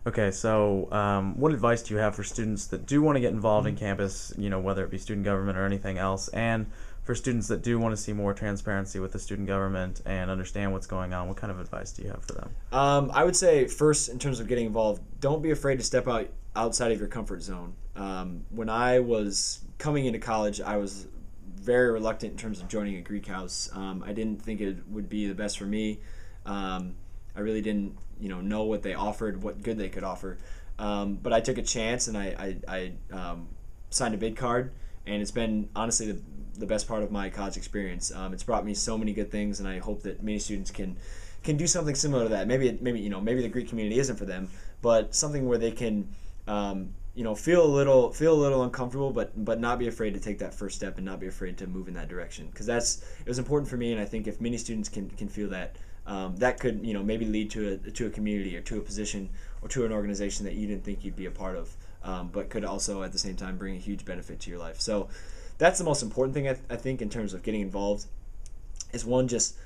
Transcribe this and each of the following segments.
Okay, so what advice do you have for students that do want to get involved in campus, whether it be student government or anything else, and for students that do want to see more transparency with the student government and understand what's going on? What kind of advice do you have for them? I would say first, in terms of getting involved, don't be afraid to step outside of your comfort zone. When I was coming into college, I was very reluctant in terms of joining a Greek house. I didn't think it would be the best for me. I really didn't, know what they offered, what good they could offer. But I took a chance and I signed a bid card, and it's been honestly the best part of my college experience. It's brought me so many good things, and I hope that many students can do something similar to that. Maybe the Greek community isn't for them, but something where they can feel a little uncomfortable, but not be afraid to take that first step and not be afraid to move in that direction. Because it was important for me, and I think if many students can feel that, that could maybe lead to a community or to a position or to an organization that you didn't think you'd be a part of, but could also at the same time bring a huge benefit to your life. So that's the most important thing I think in terms of getting involved. Is one, just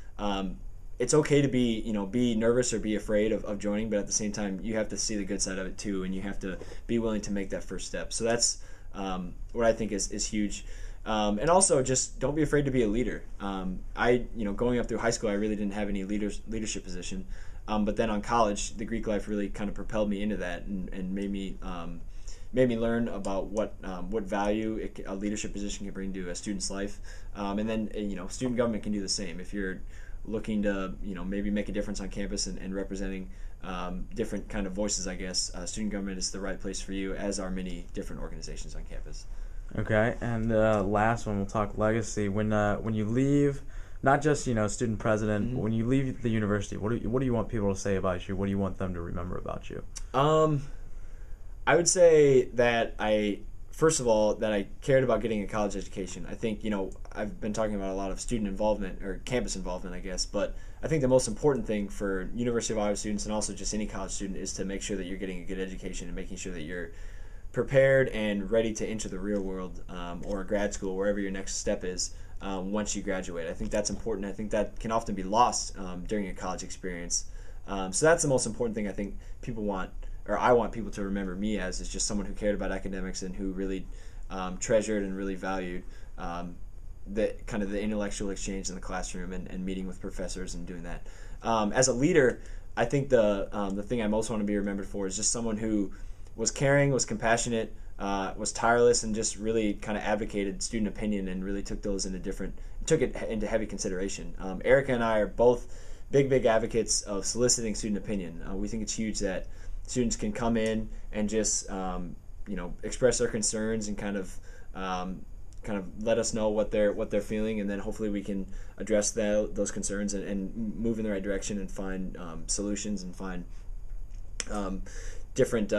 it's okay to be nervous or be afraid of joining, but at the same time you have to see the good side of it too, and you have to be willing to make that first step. So that's what I think is huge. And also, just don't be afraid to be a leader. Going up through high school, I really didn't have any leadership position, but then on college, the Greek life really kind of propelled me into that and made me learn about what value a leadership position can bring to a student's life. And then student government can do the same. If you're looking to maybe make a difference on campus and representing different kind of voices, I guess student government is the right place for you, as are many different organizations on campus. Okay, and last one, we'll talk legacy. When you leave, not just student president, Mm-hmm. when you leave the university, what do you want people to say about you? What do you want them to remember about you? I would say that first of all, that I cared about getting a college education. I think, I've been talking about a lot of student involvement or campus involvement, I guess, but I think the most important thing for University of Iowa students and also just any college student is to make sure that you're getting a good education and making sure that you're prepared and ready to enter the real world or grad school, wherever your next step is once you graduate. I think that's important. I think that can often be lost during a college experience. So that's the most important thing I think people want, or I want people to remember me as, is just someone who cared about academics and who really treasured and really valued the kind of the intellectual exchange in the classroom and meeting with professors and doing that. As a leader, I think the thing I most want to be remembered for is just someone who was caring, was compassionate, was tireless, and just really kind of advocated student opinion and really took it into heavy consideration. Erica and I are both big advocates of soliciting student opinion. We think it's huge that students can come in and just express their concerns and kind of let us know what they're feeling, and then hopefully we can address those concerns and move in the right direction and find solutions and find different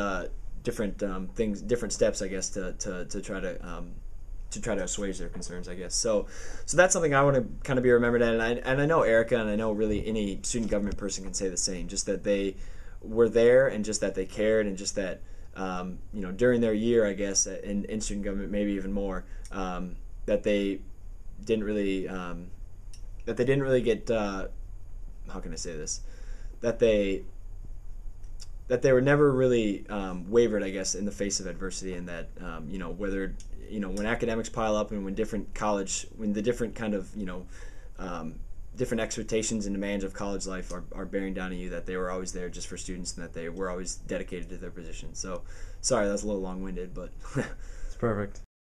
things, different steps, I guess, to try to assuage their concerns, I guess. So that's something I want to kind of be remembered at, and I know Erica, and I know really any student government person can say the same, just that they were there and just that they cared and just that during their year, I guess, in student government, maybe even more, that they didn't really get how can I say this, that they were never really wavered, I guess, in the face of adversity, and that whether when academics pile up and when the different kind of different expectations and demands of college life are bearing down on you, that they were always there just for students and that they were always dedicated to their position. So sorry, that's a little long-winded, but It's perfect.